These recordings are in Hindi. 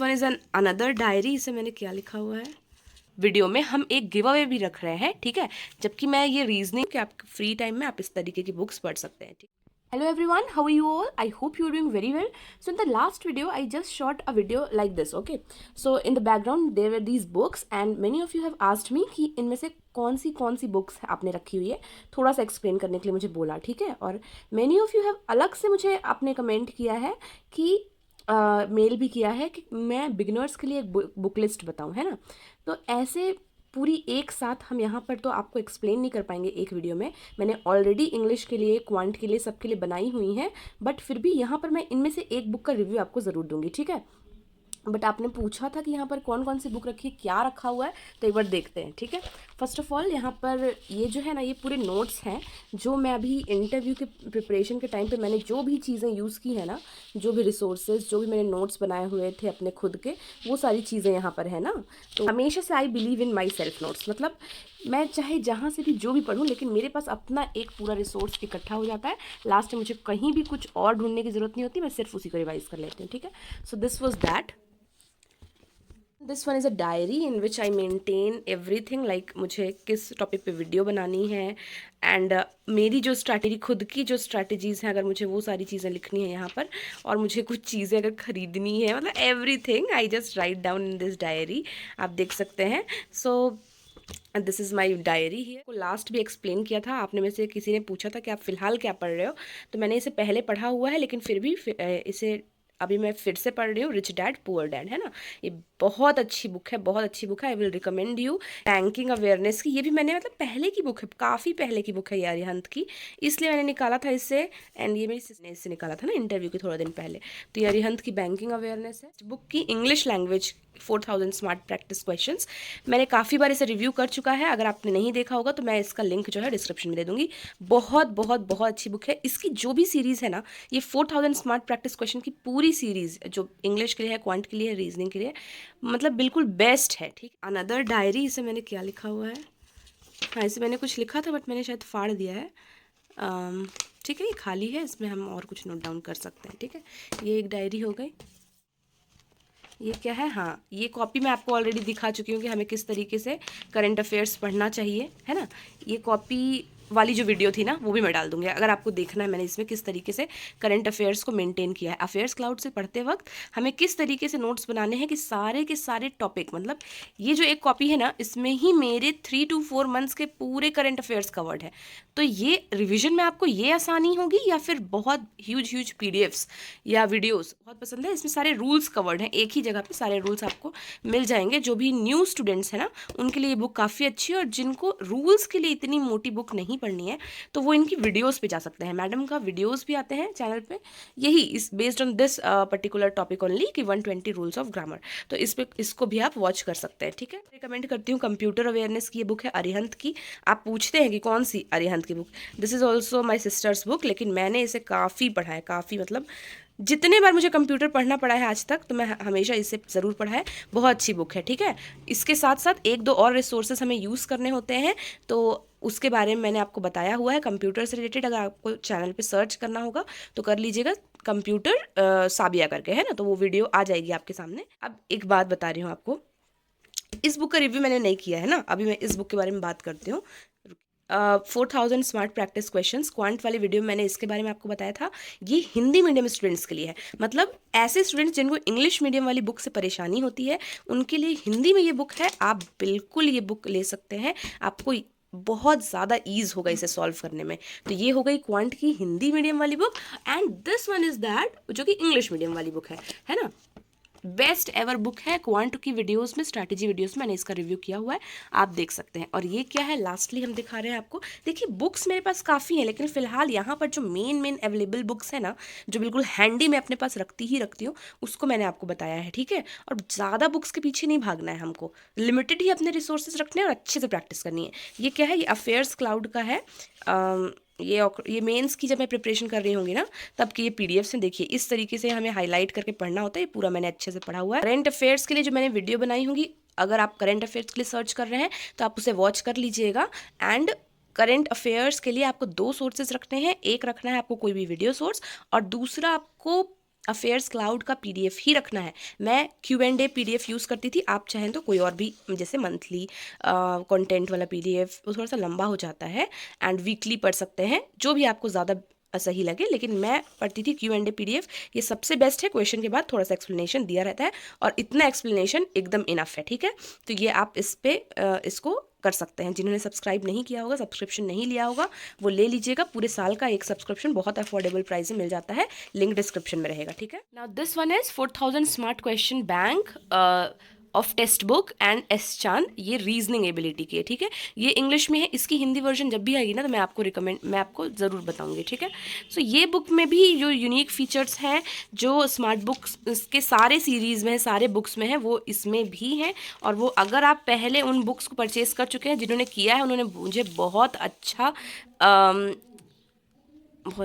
One is an another diary. इसे मैंने क्या लिखा हुआ है, वीडियो में हम एक गिव अवे भी रख रहे हैं, ठीक है। जबकि मैं ये रीजनिंग कि आप फ्री टाइम में आप इस तरीके की बुक्स पढ़ सकते हैं, ठीक। Hello everyone, how are you all? I hope you're doing very well. So in the last video, I just shot a video like this, okay? So in the background, there were these books and many of you have asked me कि इनमें से कौन सी बुक्स आपने रखी हुई है, थोड़ा सा एक्सप्लेन करने के लिए मुझे बोला, ठीक है। और many of you have अलग से मुझे आपने कमेंट किया है कि मेल भी किया है कि मैं बिगिनर्स के लिए एक बुक लिस्ट बताऊं, है ना। तो ऐसे पूरी एक साथ हम यहाँ पर तो आपको एक्सप्लेन नहीं कर पाएंगे एक वीडियो में। मैंने ऑलरेडी इंग्लिश के लिए, क्वांट के लिए, सबके लिए बनाई हुई हैं, बट फिर भी यहाँ पर मैं इनमें से एक बुक का रिव्यू आपको ज़रूर दूंगी, ठीक है। बट आपने पूछा था कि यहाँ पर कौन कौन सी बुक रखी है, क्या रखा हुआ है, तो एक बार देखते हैं, ठीक है। फर्स्ट ऑफ ऑल यहाँ पर ये जो है ना, ये पूरे नोट्स हैं जो मैं अभी इंटरव्यू के प्रिपरेशन के टाइम पे मैंने जो भी चीज़ें यूज़ की है ना, जो भी रिसोर्सेज, जो भी मैंने नोट्स बनाए हुए थे अपने खुद के, वो सारी चीज़ें यहाँ पर है ना। तो हमेशा से I believe in my self notes, मतलब मैं चाहे जहाँ से भी जो भी पढ़ूँ, लेकिन मेरे पास अपना एक पूरा रिसोर्स इकट्ठा हो जाता है। लास्ट में मुझे कहीं भी कुछ और ढूंढने की ज़रूरत नहीं होती, मैं सिर्फ उसी को रिवाइज कर लेती हूँ, ठीक है। So this was that. This one is a diary in which I maintain everything, like मुझे किस टॉपिक पे वीडियो बनानी है एंड मेरी जो स्ट्रैटेजी, खुद की जो स्ट्रैटेजीज़ हैं, अगर मुझे वो सारी चीज़ें लिखनी है यहाँ पर, और मुझे कुछ चीज़ें अगर ख़रीदनी है, मतलब everything I just write down in this diary, आप देख सकते हैं। So this is my diary ही। को लास्ट भी एक्सप्लेन किया था, आपने में से किसी ने पूछा था कि आप फ़िलहाल क्या पढ़ रहे हो, तो मैंने इसे पहले पढ़ा हुआ है, लेकिन फिर भी इसे अभी मैं फिर से पढ़ रही हूँ, रिच डैड पुअर डैड, है ना। ये बहुत अच्छी बुक है, बहुत अच्छी बुक है, I will recommend you. Banking awareness की, ये भी मैंने मतलब पहले की बुक है, काफ़ी पहले की बुक है ये अरिहंत की, इसलिए मैंने निकाला था इससे। एंड ये मेरी सिस्टर ने इससे निकाला था ना इंटरव्यू के थोड़ा दिन पहले। तो ये अरिहंत की बैंकिंग अवेयरनेस है। बुक की English language 4000 smart practice questions, मैंने काफ़ी बार इसे रिव्यू कर चुका है, अगर आपने नहीं देखा होगा तो मैं इसका लिंक जो है डिस्क्रिप्शन में दे दूंगी। बहुत बहुत बहुत अच्छी बुक है। इसकी जो भी सीरीज़ है ना, ये 4000 स्मार्ट प्रैक्टिस क्वेश्चन की पूरी सीरीज़, जो इंग्लिश के लिए है, क्वांट के लिए है, रीजनिंग के लिए, मतलब बिल्कुल बेस्ट है, ठीक। अनदर डायरी, इसे मैंने क्या लिखा हुआ है, हाँ इसे मैंने कुछ लिखा था बट मैंने शायद फाड़ दिया है, ठीक है। ये खाली है, इसमें हम और कुछ नोट डाउन कर सकते हैं, ठीक है। ये एक डायरी हो गई। ये क्या है, हाँ ये कॉपी मैं आपको ऑलरेडी दिखा चुकी हूँ कि हमें किस तरीके से करंट अफेयर्स पढ़ना चाहिए, है ना। ये कॉपी वाली जो वीडियो थी ना, वो भी मैं डाल दूंगी अगर आपको देखना है मैंने इसमें किस तरीके से करंट अफेयर्स को मेंटेन किया है। अफेयर्स क्लाउड से पढ़ते वक्त हमें किस तरीके से नोट्स बनाने हैं कि सारे के सारे टॉपिक, मतलब ये जो एक कॉपी है ना, इसमें ही मेरे 3 to 4 मंथ्स के पूरे करंट अफेयर्स कवर्ड है। तो ये रिविजन में आपको ये आसानी होगी, या फिर बहुत ह्यूज पीडीएफ्स या वीडियोस बहुत पसंद है, इसमें सारे रूल्स कवर्ड हैं, एक ही जगह पे सारे रूल्स आपको मिल जाएंगे। जो भी न्यू स्टूडेंट्स हैं ना, उनके लिए ये बुक काफ़ी अच्छी है, और जिनको रूल्स के लिए इतनी मोटी बुक नहीं पढ़नी है, तो वो इनकी वीडियोस पे जा सकते हैं। मैडम का वीडियोस भी आते हैं चैनल पे, यही इस based on this particular topic only, कि 120 रूल्स ऑफ ग्रामर, तो इस पे इसको भी आप वॉच कर सकते हैं, ठीक है। रिकमेंड करती हूँ कंप्यूटर अवेयरनेस की ये बुक है अरिहंत की। आप पूछते हैं कि कौन सी अरिहंत की book, this is also my sisters book, लेकिन मैंने इसे काफ़ी पढ़ा है, काफ़ी, मतलब जितने बार मुझे कंप्यूटर पढ़ना पड़ा है आज तक, तो मैं हमेशा इसे ज़रूर पढ़ा है। बहुत अच्छी बुक है, ठीक है। इसके साथ साथ एक दो और रिसोर्सेज हमें यूज़ करने होते हैं, तो उसके बारे में मैंने आपको बताया हुआ है कंप्यूटर से रिलेटेड। अगर आपको चैनल पे सर्च करना होगा तो कर लीजिएगा, कंप्यूटर साबिया करके, है ना, तो वो वीडियो आ जाएगी आपके सामने। अब एक बात बता रही हूँ आपको, इस बुक का रिव्यू मैंने नहीं किया है ना, अभी मैं इस बुक के बारे में बात करती हूँ। 4000 स्मार्ट प्रैक्टिस क्वेश्चंस, क्वांट वाली वीडियो में मैंने इसके बारे में आपको बताया था। ये हिंदी मीडियम स्टूडेंट्स के लिए है, मतलब ऐसे स्टूडेंट्स जिनको इंग्लिश मीडियम वाली बुक से परेशानी होती है, उनके लिए हिंदी में ये बुक है। आप बिल्कुल ये बुक ले सकते हैं, आपको बहुत ज़्यादा ईज होगा इसे सॉल्व करने में। तो ये हो गई क्वांट की हिंदी मीडियम वाली book, and this one is that जो कि इंग्लिश मीडियम वाली बुक है ना। बेस्ट एवर बुक है। क्वांट की वीडियोस में, स्ट्रैटेजी वीडियोस में मैंने इसका रिव्यू किया हुआ है, आप देख सकते हैं। और ये क्या है, लास्टली हम दिखा रहे हैं आपको। देखिए बुक्स मेरे पास काफ़ी हैं, लेकिन फिलहाल यहाँ पर जो मेन अवेलेबल बुक्स है ना, जो बिल्कुल हैंडी मैं अपने पास रखती ही रखती हूँ, उसको मैंने आपको बताया है, ठीक है। और ज़्यादा बुक्स के पीछे नहीं भागना है हमको, लिमिटेड ही अपने रिसोर्सेज रखने हैं और अच्छे से प्रैक्टिस करनी है। ये क्या है, ये अफेयर्स क्लाउड का है। ये मेंस की जब मैं प्रिपरेशन कर रही होंगी ना, तब की ये पीडीएफ से देखिए, इस तरीके से हमें हाईलाइट करके पढ़ना होता है। ये पूरा मैंने अच्छे से पढ़ा हुआ है। करंट अफेयर्स के लिए जो मैंने वीडियो बनाई होंगी, अगर आप करंट अफेयर्स के लिए सर्च कर रहे हैं तो आप उसे वॉच कर लीजिएगा। एंड करंट अफेयर्स के लिए आपको 2 सोर्सेज रखने हैं, एक रखना है आपको कोई भी वीडियो सोर्स, और दूसरा आपको अफेयर्स क्लाउड का PDF ही रखना है। मैं Q&A PDF यूज़ करती थी, आप चाहें तो कोई और भी, जैसे मंथली कंटेंट वाला PDF वो थोड़ा सा लंबा हो जाता है, एंड वीकली पढ़ सकते हैं, जो भी आपको ज़्यादा सही लगे। लेकिन मैं पढ़ती थी Q&A PDF, ये सबसे बेस्ट है। क्वेश्चन के बाद थोड़ा सा एक्सप्लेनेशन दिया रहता है, और इतना एक्सप्लेनेशन एकदम इनफ है, ठीक है। तो ये आप इस पे इसको कर सकते हैं। जिन्होंने सब्सक्राइब नहीं किया होगा, सब्सक्रिप्शन नहीं लिया होगा, वो ले लीजिएगा। पूरे साल का एक सब्सक्रिप्शन बहुत अफोर्डेबल प्राइस में मिल जाता है, लिंक डिस्क्रिप्शन में रहेगा, ठीक है। Now this one is 4000 smart question bank of text book and S चांद, ये रीजनिंग एबिलिटी की है, ठीक है। ये इंग्लिश में है, इसकी हिंदी वर्जन जब भी आएगी ना तो मैं आपको ज़रूर बताऊंगी, ठीक है। सो ये बुक में भी जो यूनिक फीचर्स हैं, जो स्मार्ट बुक्स के सारे सीरीज़ में है, सारे बुक्स में है, वो इसमें भी हैं। और वो अगर आप पहले उन बुक्स को परचेज़ कर चुके हैं, जिन्होंने किया है उन्होंने मुझे बहुत अच्छा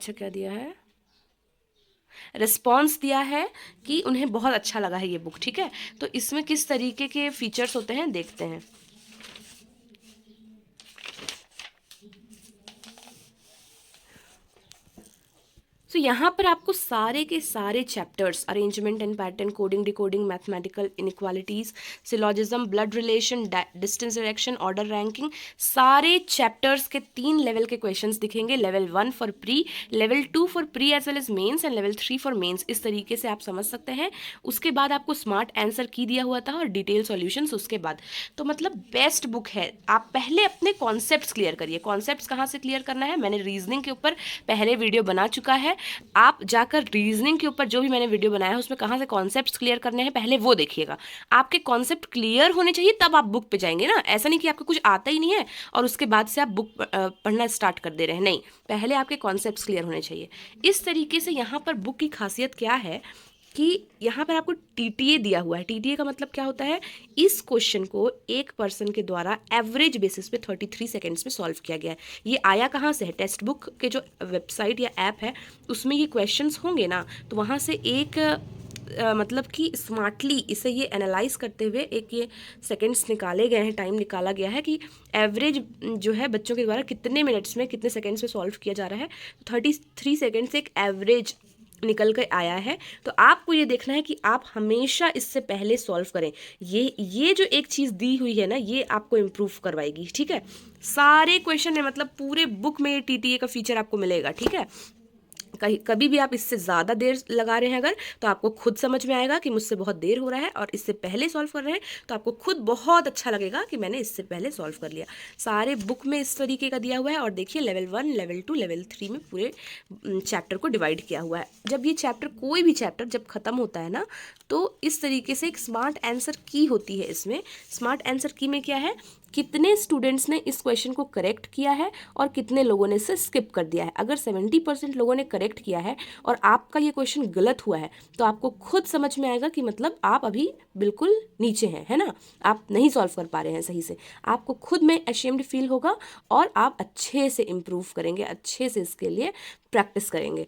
क्या दिया है, रिस्पॉन्स दिया है कि उन्हें बहुत अच्छा लगा है ये बुक, ठीक है। तो इसमें किस तरीके के फीचर्स होते हैं देखते हैं। तो यहाँ पर आपको सारे के सारे chapters, arrangement and pattern, coding decoding, mathematical inequalities, syllogism, blood relation, distance direction, order ranking, सारे चैप्टर्स के 3 लेवल के क्वेश्चंस दिखेंगे। Level 1 for pre, level 2 for pre as well as mains, and level 3 for mains. इस तरीके से आप समझ सकते हैं। उसके बाद आपको स्मार्ट आंसर की दिया हुआ था और डिटेल सॉल्यूशंस उसके बाद। तो मतलब बेस्ट बुक है। आप पहले अपने कॉन्सेप्ट्स क्लियर करिए। कॉन्सेप्ट्स कहाँ से क्लियर करना है, मैंने रीजनिंग के ऊपर पहले वीडियो बना चुका है। आप जाकर रीजनिंग के ऊपर जो भी मैंने वीडियो बनाया है उसमें कहाँ से कॉन्सेप्ट्स क्लियर करने हैं पहले वो देखिएगा। आपके कॉन्सेप्ट क्लियर होने चाहिए, तब आप बुक पे जाएंगे ना। ऐसा नहीं कि आपको कुछ आता ही नहीं है और उसके बाद से आप बुक पढ़ना स्टार्ट कर दे रहे हैं, नहीं, पहले आपके कॉन्सेप्ट्स क्लियर होने चाहिए। इस तरीके से यहाँ पर बुक की खासियत क्या है कि यहाँ पर आपको TTA दिया हुआ है। TTA का मतलब क्या होता है, इस क्वेश्चन को एक पर्सन के द्वारा एवरेज बेसिस पे 33 सेकेंड्स में सॉल्व किया गया है। ये आया कहाँ से है, टेक्स्ट बुक के जो वेबसाइट या ऐप है उसमें ये क्वेश्चंस होंगे ना, तो वहाँ से एक मतलब कि स्मार्टली इसे ये एनालाइज करते हुए एक ये सेकंड्स निकाले गए हैं, टाइम निकाला गया है कि एवरेज जो है बच्चों के द्वारा कितने मिनट्स में कितने सेकंड्स में सॉल्व किया जा रहा है। 33 सेकेंड से एक एवरेज निकल कर आया है। तो आपको ये देखना है कि आप हमेशा इससे पहले सॉल्व करें। ये जो एक चीज़ दी हुई है ना, ये आपको इम्प्रूव करवाएगी, ठीक है। सारे क्वेश्चन है, मतलब पूरे बुक में ये TTA का फीचर आपको मिलेगा, ठीक है। कभी भी आप इससे ज़्यादा देर लगा रहे हैं अगर, तो आपको खुद समझ में आएगा कि मुझसे बहुत देर हो रहा है, और इससे पहले सॉल्व कर रहे हैं तो आपको खुद बहुत अच्छा लगेगा कि मैंने इससे पहले सॉल्व कर लिया। सारे बुक में इस तरीके का दिया हुआ है। और देखिए लेवल 1, लेवल 2, लेवल 3 में पूरे चैप्टर को डिवाइड किया हुआ है। जब ये चैप्टर, कोई भी चैप्टर जब ख़त्म होता है ना, तो इस तरीके से एक स्मार्ट आंसर की होती है। इसमें स्मार्ट आंसर की में क्या है, कितने स्टूडेंट्स ने इस क्वेश्चन को करेक्ट किया है और कितने लोगों ने इसे स्किप कर दिया है। अगर 70% लोगों ने करेक्ट किया है और आपका ये क्वेश्चन गलत हुआ है, तो आपको खुद समझ में आएगा कि मतलब आप अभी बिल्कुल नीचे हैं, है ना, आप नहीं सॉल्व कर पा रहे हैं सही से। आपको खुद में अशेम्ड फील होगा और आप अच्छे से इम्प्रूव करेंगे, अच्छे से इसके लिए प्रैक्टिस करेंगे।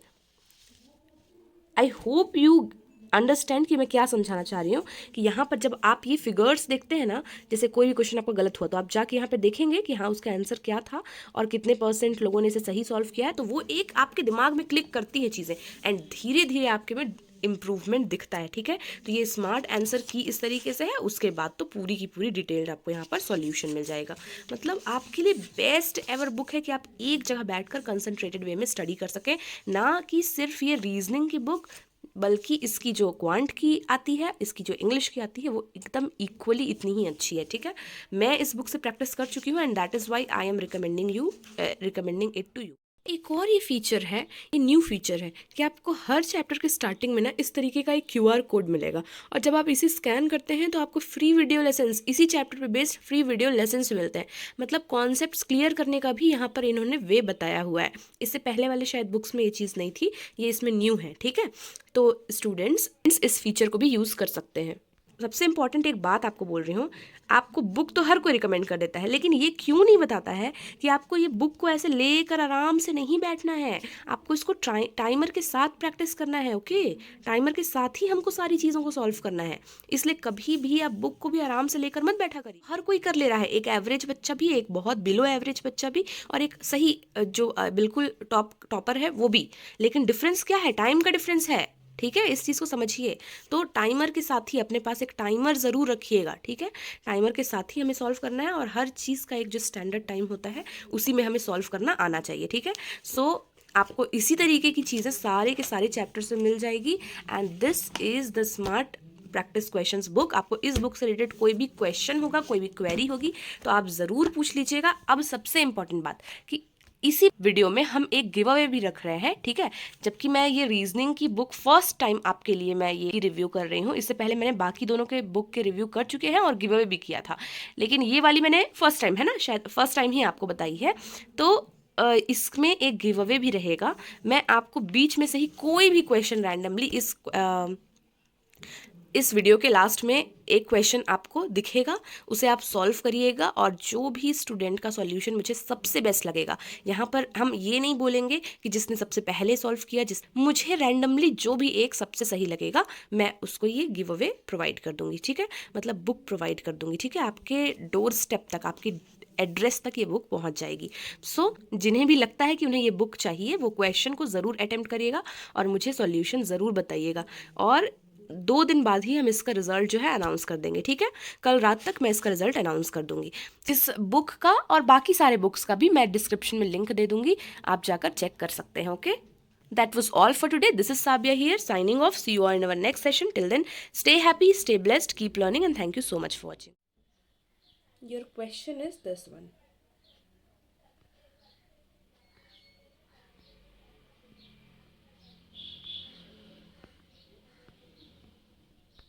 आई होप यू अंडरस्टैंड कि मैं क्या समझाना चाह रही हूँ, कि यहाँ पर जब आप ये फिगर्स देखते हैं ना, जैसे कोई भी क्वेश्चन आपका गलत हुआ तो आप जाके यहाँ पे देखेंगे कि हाँ उसका आंसर क्या था और कितने % लोगों ने इसे सही सॉल्व किया है। तो वो एक आपके दिमाग में क्लिक करती है चीज़ें, एंड धीरे धीरे आपके में इम्प्रूवमेंट दिखता है, ठीक है। तो ये स्मार्ट आंसर की इस तरीके से है। उसके बाद तो पूरी की पूरी डिटेल्ड आपको यहाँ पर सॉल्यूशन मिल जाएगा। मतलब आपके लिए बेस्ट एवर बुक है कि आप एक जगह बैठकर कंसंट्रेटेड वे में स्टडी कर सकें, ना कि सिर्फ ये रीजनिंग की बुक, बल्कि इसकी जो क्वांट की आती है, इसकी जो इंग्लिश की आती है, वो एकदम इक्वली इतनी ही अच्छी है, ठीक है। मैं इस बुक से प्रैक्टिस कर चुकी हूँ, and that is why I am recommending it to you. एक और ये फीचर है, ये न्यू फीचर है कि आपको हर चैप्टर के स्टार्टिंग में ना इस तरीके का एक QR कोड मिलेगा, और जब आप इसे स्कैन करते हैं तो आपको फ्री वीडियो लेसन्स, इसी चैप्टर पे बेस्ड फ्री वीडियो लेसन्स मिलते हैं। मतलब कॉन्सेप्ट्स क्लियर करने का भी यहाँ पर इन्होंने वे बताया हुआ है। इससे पहले वाले शायद बुक्स में ये चीज़ नहीं थी, ये इसमें न्यू है, ठीक है। तो स्टूडेंट्स इस फीचर को भी यूज़ कर सकते हैं। सबसे इंपॉर्टेंट एक बात आपको बोल रही हूँ, आपको बुक तो हर कोई रिकमेंड कर देता है, लेकिन ये क्यों नहीं बताता है कि आपको ये बुक को ऐसे लेकर आराम से नहीं बैठना है, आपको इसको टाइमर के साथ प्रैक्टिस करना है। ओके, टाइमर के साथ ही हमको सारी चीज़ों को सॉल्व करना है। इसलिए कभी भी आप बुक को भी आराम से लेकर मत बैठा करिए। हर कोई कर ले रहा है, एक एवरेज बच्चा भी, एक बहुत बिलो एवरेज बच्चा भी, और एक सही जो बिल्कुल टॉपर है वो भी। लेकिन डिफरेंस क्या है, टाइम का डिफरेंस है। ठीक है, इस चीज़ को समझिए। तो टाइमर के साथ ही अपने पास एक टाइमर ज़रूर रखिएगा, ठीक है। टाइमर के साथ ही हमें सॉल्व करना है और हर चीज़ का एक जो स्टैंडर्ड टाइम होता है उसी में हमें सॉल्व करना आना चाहिए, ठीक है। सो आपको इसी तरीके की चीज़ें सारे के सारे चैप्टर से मिल जाएगी। And this is the smart practice questions book. आपको इस बुक से रिलेटेड कोई भी क्वेश्चन होगा, कोई भी क्वेरी होगी तो आप ज़रूर पूछ लीजिएगा। अब सबसे इम्पॉर्टेंट बात कि इसी वीडियो में हम एक गिव अवे भी रख रहे हैं, ठीक है। जबकि मैं ये रीजनिंग की बुक फर्स्ट टाइम आपके लिए मैं ये रिव्यू कर रही हूँ। इससे पहले मैंने बाकी दोनों के बुक के रिव्यू कर चुके हैं और गिव अवे भी किया था, लेकिन ये वाली मैंने फर्स्ट टाइम, है ना, शायद फर्स्ट टाइम ही आपको बताई है। तो इसमें एक गिव अवे भी रहेगा। मैं आपको बीच में से ही कोई भी क्वेश्चन रैंडमली इस वीडियो के लास्ट में एक क्वेश्चन आपको दिखेगा, उसे आप सॉल्व करिएगा और जो भी स्टूडेंट का सॉल्यूशन मुझे सबसे बेस्ट लगेगा, यहाँ पर हम ये नहीं बोलेंगे कि जिसने सबसे पहले सॉल्व किया, मुझे रैंडमली जो भी एक सबसे सही लगेगा मैं उसको ये गिव अवे प्रोवाइड कर दूंगी, ठीक है। मतलब बुक प्रोवाइड कर दूंगी, ठीक है। आपके डोर स्टेप तक, आपकी एड्रेस तक ये बुक पहुंच जाएगी। सो जिन्हें भी लगता है कि उन्हें ये बुक चाहिए वो क्वेश्चन को ज़रूर अटेम्प्ट करिएगा और मुझे सॉल्यूशन ज़रूर बताइएगा। और 2 दिन बाद ही हम इसका रिजल्ट जो है अनाउंस कर देंगे, ठीक है। कल रात तक मैं इसका रिजल्ट अनाउंस कर दूंगी। इस बुक का और बाकी सारे बुक्स का भी मैं डिस्क्रिप्शन में लिंक दे दूंगी, आप जाकर चेक कर सकते हैं। Okay, that was all for today. This is Sabia here signing off. See you all in our next session. Till then, stay happy, stay blessed, keep learning, and thank you so much for watching. Your question is this one.